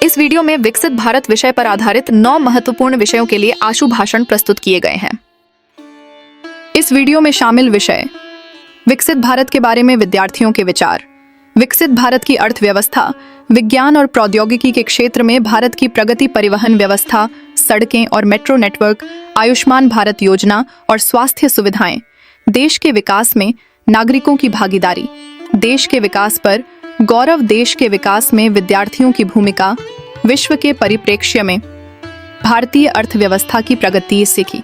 इस वीडियो में विकसित भारत विषय पर आधारित 9 महत्वपूर्ण विषयों के लिए आशु भाषण प्रस्तुत किए गए हैं। इस वीडियो में शामिल विषय: विकसित भारत के बारे में विद्यार्थियों के विचार, विकसित भारत की अर्थव्यवस्था, विज्ञान और प्रौद्योगिकी के क्षेत्र में भारत की प्रगति, परिवहन व्यवस्था, सड़कें और मेट्रो नेटवर्क, आयुष्मान भारत योजना और स्वास्थ्य सुविधाएं, देश के विकास में नागरिकों की भागीदारी, देश के विकास पर गौरव, देश के विकास में विद्यार्थियों की भूमिका, विश्व के परिप्रेक्ष्य में भारतीय अर्थव्यवस्था की प्रगति सीखी।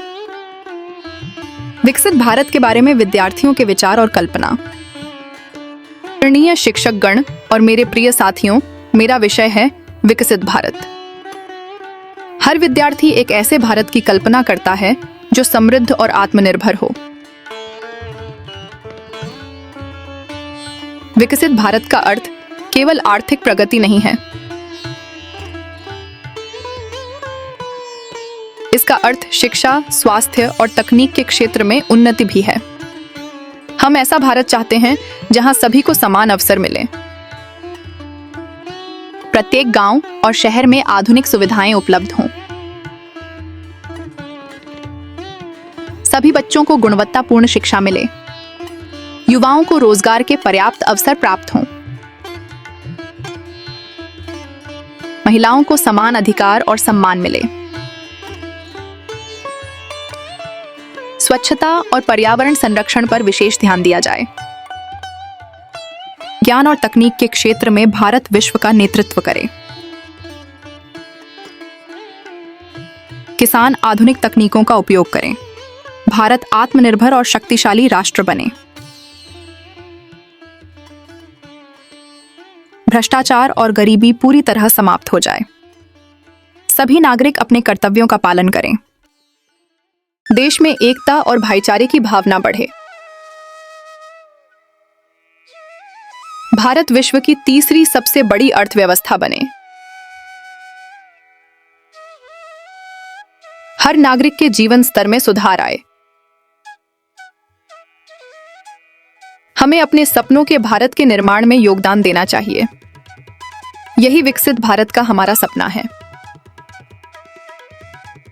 विकसित भारत के बारे में विद्यार्थियों के विचार और कल्पना। आदरणीय शिक्षकगण और मेरे प्रिय साथियों, मेरा विषय है विकसित भारत। हर विद्यार्थी एक ऐसे भारत की कल्पना करता है जो समृद्ध और आत्मनिर्भर हो। विकसित भारत का अर्थ केवल आर्थिक प्रगति नहीं है, इसका अर्थ शिक्षा, स्वास्थ्य और तकनीक के क्षेत्र में उन्नति भी है। हम ऐसा भारत चाहते हैं जहां सभी को समान अवसर मिले। प्रत्येक गांव और शहर में आधुनिक सुविधाएं उपलब्ध हों। सभी बच्चों को गुणवत्तापूर्ण शिक्षा मिले। युवाओं को रोजगार के पर्याप्त अवसर प्राप्त हों। महिलाओं को समान अधिकार और सम्मान मिले। स्वच्छता और पर्यावरण संरक्षण पर विशेष ध्यान दिया जाए। ज्ञान और तकनीक के क्षेत्र में भारत विश्व का नेतृत्व करे। किसान आधुनिक तकनीकों का उपयोग करें। भारत आत्मनिर्भर और शक्तिशाली राष्ट्र बने। भ्रष्टाचार और गरीबी पूरी तरह समाप्त हो जाए। सभी नागरिक अपने कर्तव्यों का पालन करें। देश में एकता और भाईचारे की भावना बढ़े। भारत विश्व की तीसरी सबसे बड़ी अर्थव्यवस्था बने। हर नागरिक के जीवन स्तर में सुधार आए। हमें अपने सपनों के भारत के निर्माण में योगदान देना चाहिए। यही विकसित भारत का हमारा सपना है।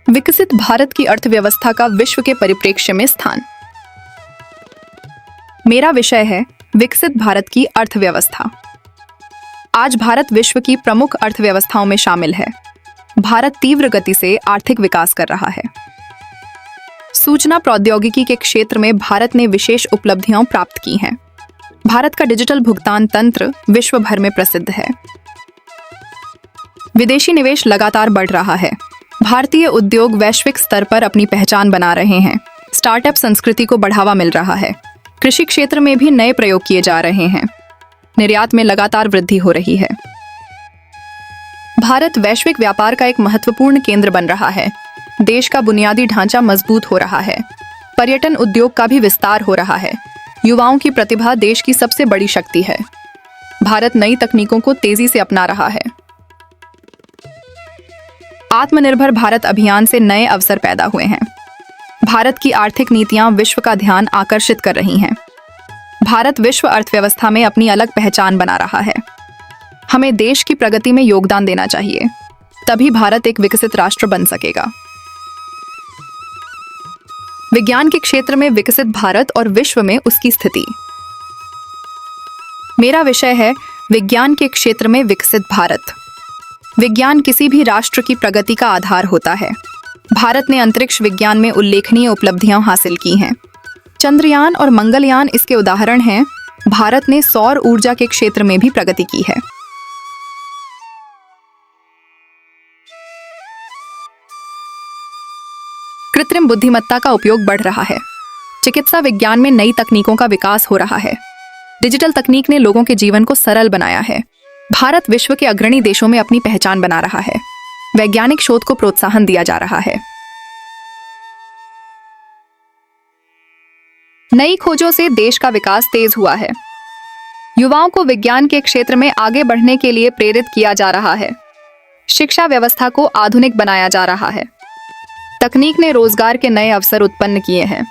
विकसित भारत की अर्थव्यवस्था का विश्व के परिप्रेक्ष्य में स्थान। मेरा विषय है विकसित भारत की अर्थव्यवस्था। आज भारत विश्व की प्रमुख अर्थव्यवस्थाओं में शामिल है। भारत तीव्र गति से आर्थिक विकास कर रहा है। सूचना प्रौद्योगिकी के क्षेत्र में भारत ने विशेष उपलब्धियां प्राप्त की हैं। भारत का डिजिटल भुगतान तंत्र विश्व भर में प्रसिद्ध है। विदेशी निवेश लगातार बढ़ रहा है। भारतीय उद्योग वैश्विक स्तर पर अपनी पहचान बना रहे हैं। स्टार्टअप संस्कृति को बढ़ावा मिल रहा है। कृषि क्षेत्र में भी नए प्रयोग किए जा रहे हैं। निर्यात में लगातार वृद्धि हो रही है। भारत वैश्विक व्यापार का एक महत्वपूर्ण केंद्र बन रहा है। देश का बुनियादी ढांचा मजबूत हो रहा है। पर्यटन उद्योग का भी विस्तार हो रहा है। युवाओं की प्रतिभा देश की सबसे बड़ी शक्ति है। भारत नई तकनीकों को तेजी से अपना रहा है। आत्मनिर्भर भारत अभियान से नए अवसर पैदा हुए हैं। भारत की आर्थिक नीतियां विश्व का ध्यान आकर्षित कर रही हैं। भारत विश्व अर्थव्यवस्था में अपनी अलग पहचान बना रहा है। हमें देश की प्रगति में योगदान देना चाहिए, तभी भारत एक विकसित राष्ट्र बन सकेगा। विज्ञान के क्षेत्र में विकसित भारत और विश्व में उसकी स्थिति। मेरा विषय है विज्ञान के क्षेत्र में विकसित भारत। विज्ञान किसी भी राष्ट्र की प्रगति का आधार होता है। भारत ने अंतरिक्ष विज्ञान में उल्लेखनीय उपलब्धियां हासिल की हैं। चंद्रयान और मंगलयान इसके उदाहरण हैं। भारत ने सौर ऊर्जा के क्षेत्र में भी प्रगति की है। कृत्रिम बुद्धिमत्ता का उपयोग बढ़ रहा है। चिकित्सा विज्ञान में नई तकनीकों का विकास हो रहा है। डिजिटल तकनीक ने लोगों के जीवन को सरल बनाया है। भारत विश्व के अग्रणी देशों में अपनी पहचान बना रहा है। वैज्ञानिक शोध को प्रोत्साहन दिया जा रहा है। नई खोजों से देश का विकास तेज हुआ है। युवाओं को विज्ञान के क्षेत्र में आगे बढ़ने के लिए प्रेरित किया जा रहा है। शिक्षा व्यवस्था को आधुनिक बनाया जा रहा है। तकनीक ने रोजगार के नए अवसर उत्पन्न किए हैं।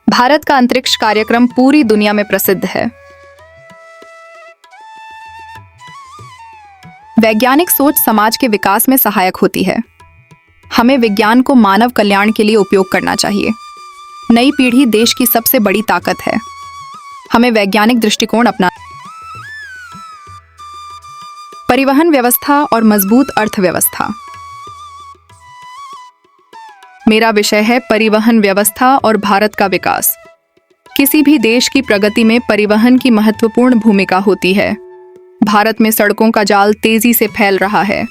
भारत का अंतरिक्ष कार्यक्रम पूरी दुनिया में प्रसिद्ध है। वैज्ञानिक सोच समाज के विकास में सहायक होती है। हमें विज्ञान को मानव कल्याण के लिए उपयोग करना चाहिए। नई पीढ़ी देश की सबसे बड़ी ताकत है। हमें वैज्ञानिक दृष्टिकोण अपना। परिवहन व्यवस्था और मजबूत अर्थव्यवस्था। मेरा विषय है परिवहन व्यवस्था और भारत का विकास। किसी भी देश की प्रगति में परिवहन की महत्वपूर्ण भूमिका होती है। भारत में सड़कों का जाल तेजी से फैल रहा है।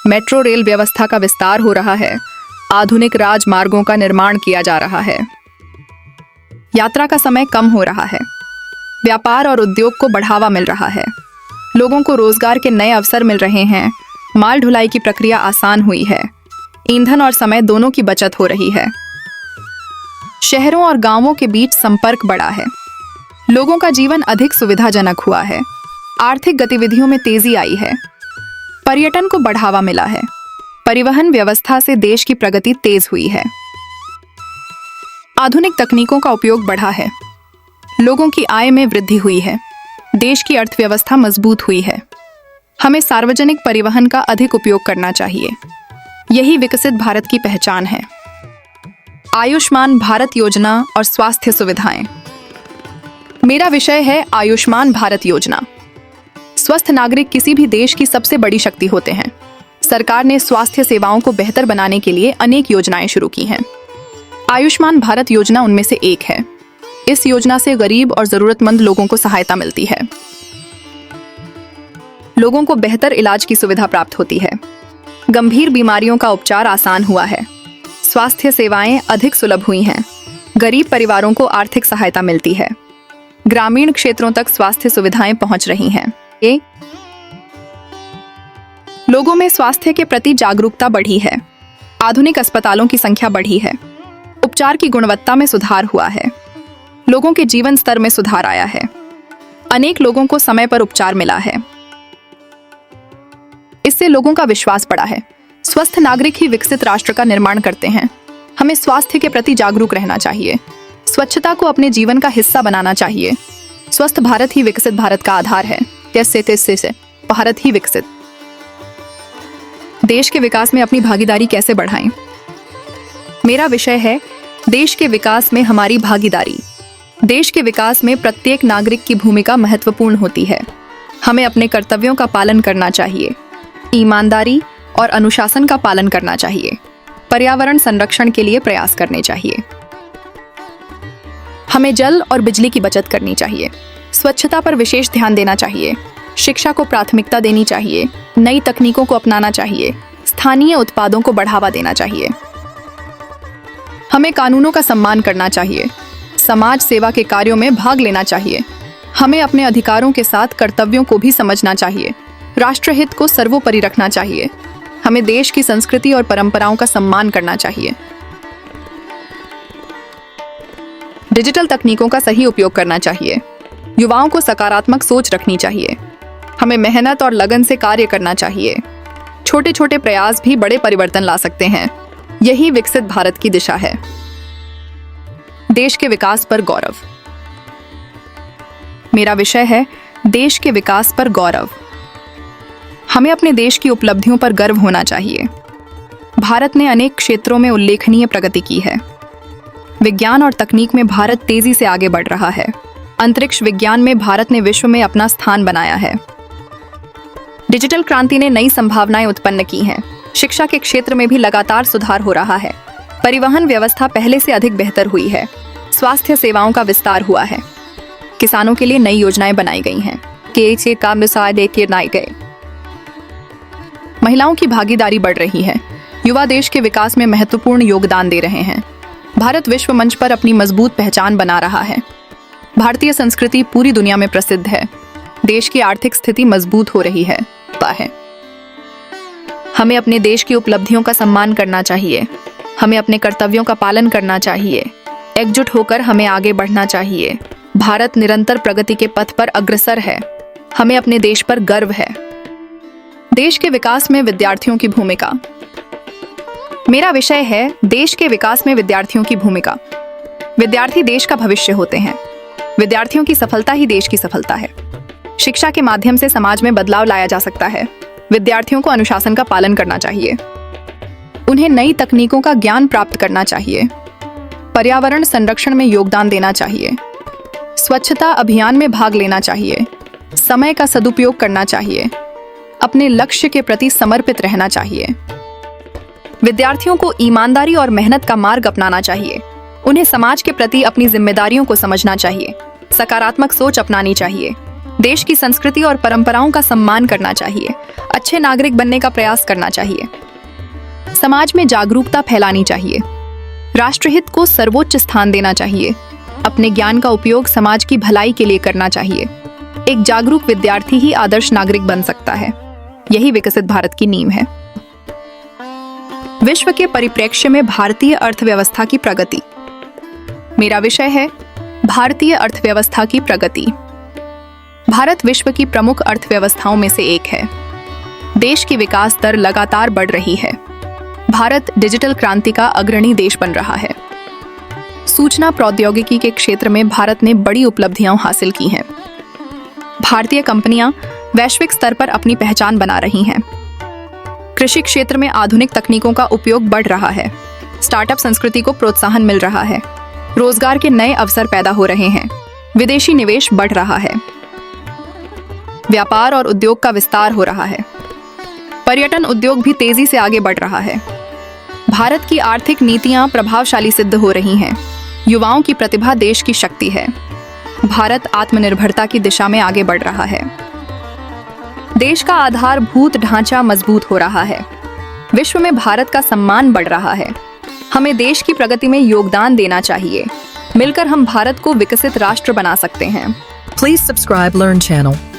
मेट्रो रेल व्यवस्था का विस्तार हो रहा है। आधुनिक राजमार्गों का निर्माण किया जा रहा है। यात्रा का समय कम हो रहा है। व्यापार और उद्योग को बढ़ावा मिल रहा है। लोगों को रोजगार के नए अवसर मिल रहे हैं। माल ढुलाई की प्रक्रिया आसान हुई है। ईंधन और समय दोनों की बचत हो रही है। शहरों और गांवों के बीच संपर्क बढ़ा है। लोगों का जीवन अधिक सुविधाजनक हुआ है। आर्थिक गतिविधियों में तेजी आई है। पर्यटन को बढ़ावा मिला है। परिवहन व्यवस्था से देश की प्रगति तेज हुई है। आधुनिक तकनीकों का उपयोग बढ़ा है। लोगों की आय में वृद्धि हुई है। देश की अर्थव्यवस्था मजबूत हुई है। हमें सार्वजनिक परिवहन का अधिक उपयोग करना चाहिए। यही विकसित भारत की पहचान है। आयुष्मान भारत योजना और स्वास्थ्य सुविधाएं। मेरा विषय है आयुष्मान भारत योजना। स्वस्थ नागरिक किसी भी देश की सबसे बड़ी शक्ति होते हैं। सरकार ने स्वास्थ्य सेवाओं को बेहतर बनाने के लिए अनेक योजनाएं शुरू की हैं। आयुष्मान भारत योजना उनमें से एक है। इस योजना से गरीब और जरूरतमंद लोगों को सहायता मिलती है। लोगों को बेहतर इलाज की सुविधा प्राप्त होती है। गंभीर बीमारियों का उपचार आसान हुआ है। स्वास्थ्य सेवाएं अधिक सुलभ हुई हैं। गरीब परिवारों को आर्थिक सहायता मिलती है। ग्रामीण क्षेत्रों तक स्वास्थ्य सुविधाएं पहुंच रही हैं। लोगों में स्वास्थ्य के प्रति जागरूकता बढ़ी है। आधुनिक अस्पतालों की संख्या बढ़ी है। उपचार की गुणवत्ता में सुधार हुआ है। लोगों के जीवन स्तर में सुधार आया है। अनेक लोगों को समय पर उपचार मिला है। इससे लोगों का विश्वास बढ़ा है। स्वस्थ नागरिक ही विकसित राष्ट्र का निर्माण करते हैं। हमें स्वास्थ्य के प्रति जागरूक रहना चाहिए। स्वच्छता को अपने जीवन का हिस्सा बनाना चाहिए। स्वस्थ भारत ही विकसित भारत का आधार है। से भारत ही विकसित। देश के विकास में अपनी भागीदारी कैसे बढ़ाएं? मेरा विषय है देश के विकास में हमारी भागीदारी। देश के विकास में प्रत्येक नागरिक की भूमिका महत्वपूर्ण होती है। हमें अपने कर्तव्यों का पालन करना चाहिए। ईमानदारी और अनुशासन का पालन करना चाहिए। पर्यावरण संरक्षण के लिए प्रयास करने चाहिए। हमें जल और बिजली की बचत करनी चाहिए। स्वच्छता पर विशेष ध्यान देना चाहिए। शिक्षा को प्राथमिकता देनी चाहिए। नई तकनीकों को अपनाना चाहिए। स्थानीय उत्पादों को बढ़ावा देना चाहिए। हमें कानूनों का सम्मान करना चाहिए। समाज सेवा के कार्यों में भाग लेना चाहिए। हमें अपने अधिकारों के साथ कर्तव्यों को भी समझना चाहिए। राष्ट्रहित को सर्वोपरि रखना चाहिए। हमें देश की संस्कृति और परंपराओं का सम्मान करना चाहिए। डिजिटल तकनीकों का सही उपयोग करना चाहिए। युवाओं को सकारात्मक सोच रखनी चाहिए। हमें मेहनत और लगन से कार्य करना चाहिए। छोटे छोटे प्रयास भी बड़े परिवर्तन ला सकते हैं। यही विकसित भारत की दिशा है। देश के विकास पर गौरव। मेरा विषय है देश के विकास पर गौरव। हमें अपने देश की उपलब्धियों पर गर्व होना चाहिए। भारत ने अनेक क्षेत्रों में उल्लेखनीय प्रगति की है। विज्ञान और तकनीक में भारत तेजी से आगे बढ़ रहा है। अंतरिक्ष विज्ञान में भारत ने विश्व में अपना स्थान बनाया है। डिजिटल क्रांति ने नई संभावनाएं उत्पन्न की हैं। शिक्षा के क्षेत्र में भी लगातार सुधार हो रहा है। परिवहन व्यवस्था पहले से अधिक बेहतर हुई है। स्वास्थ्य सेवाओं का विस्तार हुआ है। किसानों के लिए नई योजनाएं बनाई गई हैं। महिलाओं की भागीदारी बढ़ रही है। युवा देश के विकास में महत्वपूर्ण योगदान दे रहे हैं। भारत विश्व मंच पर अपनी मजबूत पहचान बना रहा है। भारतीय संस्कृति पूरी दुनिया में प्रसिद्ध है। देश की आर्थिक स्थिति मजबूत हो रही है। हमें अपने देश की उपलब्धियों का सम्मान करना चाहिए। हमें अपने कर्तव्यों का पालन करना चाहिए। एकजुट होकर हमें आगे बढ़ना चाहिए। भारत निरंतर प्रगति के पथ पर अग्रसर है। हमें अपने देश पर गर्व है। देश के विकास में विद्यार्थियों की भूमिका। मेरा विषय है देश के विकास में विद्यार्थियों की भूमिका। विद्यार्थी देश का भविष्य होते हैं। विद्यार्थियों की सफलता ही देश की सफलता है। शिक्षा के माध्यम से समाज में बदलाव लाया जा सकता है। विद्यार्थियों को अनुशासन का पालन करना चाहिए। उन्हें नई तकनीकों का ज्ञान प्राप्त करना चाहिए। पर्यावरण संरक्षण में योगदान देना चाहिए। स्वच्छता अभियान में भाग लेना चाहिए। समय का सदुपयोग करना चाहिए। अपने लक्ष्य के प्रति समर्पित रहना चाहिए। विद्यार्थियों को ईमानदारी और मेहनत का मार्ग अपनाना चाहिए। उन्हें समाज के प्रति अपनी जिम्मेदारियों को समझना चाहिए। सकारात्मक सोच अपनानी चाहिए। देश की संस्कृति और परंपराओं का सम्मान करना चाहिए। अच्छे नागरिक बनने का प्रयास करना चाहिए। समाज में जागरूकता फैलानी चाहिए। राष्ट्रहित को सर्वोच्च स्थान देना चाहिए। अपने ज्ञान का उपयोग समाज की भलाई के लिए करना चाहिए। एक जागरूक विद्यार्थी ही आदर्श नागरिक बन सकता है। यही विकसित भारत की नींव है। विश्व के परिप्रेक्ष्य में भारतीय अर्थव्यवस्था की प्रगति। मेरा विषय है भारतीय अर्थव्यवस्था की प्रगति। भारत विश्व की प्रमुख अर्थव्यवस्थाओं में से एक है। देश की विकास दर लगातार बढ़ रही है। भारत डिजिटल क्रांति का अग्रणी देश बन रहा है। सूचना प्रौद्योगिकी के क्षेत्र में भारत ने बड़ी उपलब्धियां हासिल की हैं। भारतीय कंपनियां वैश्विक स्तर पर अपनी पहचान बना रही हैं। कृषि क्षेत्र में आधुनिक तकनीकों का उपयोग बढ़ रहा है। स्टार्टअप संस्कृति को प्रोत्साहन मिल रहा है। रोजगार के नए अवसर पैदा हो रहे हैं। विदेशी निवेश बढ़ रहा है। व्यापार और उद्योग का विस्तार हो रहा है। पर्यटन उद्योग भी तेजी से आगे बढ़ रहा है। भारत की आर्थिक नीतियां प्रभावशाली सिद्ध हो रही हैं। युवाओं की प्रतिभा देश की शक्ति है। भारत आत्मनिर्भरता की दिशा में आगे बढ़ रहा है। देश का आधारभूत ढांचा मजबूत हो रहा है। विश्व में भारत का सम्मान बढ़ रहा है। हमें देश की प्रगति में योगदान देना चाहिए। मिलकर हम भारत को विकसित राष्ट्र बना सकते हैं। Please subscribe Learn channel.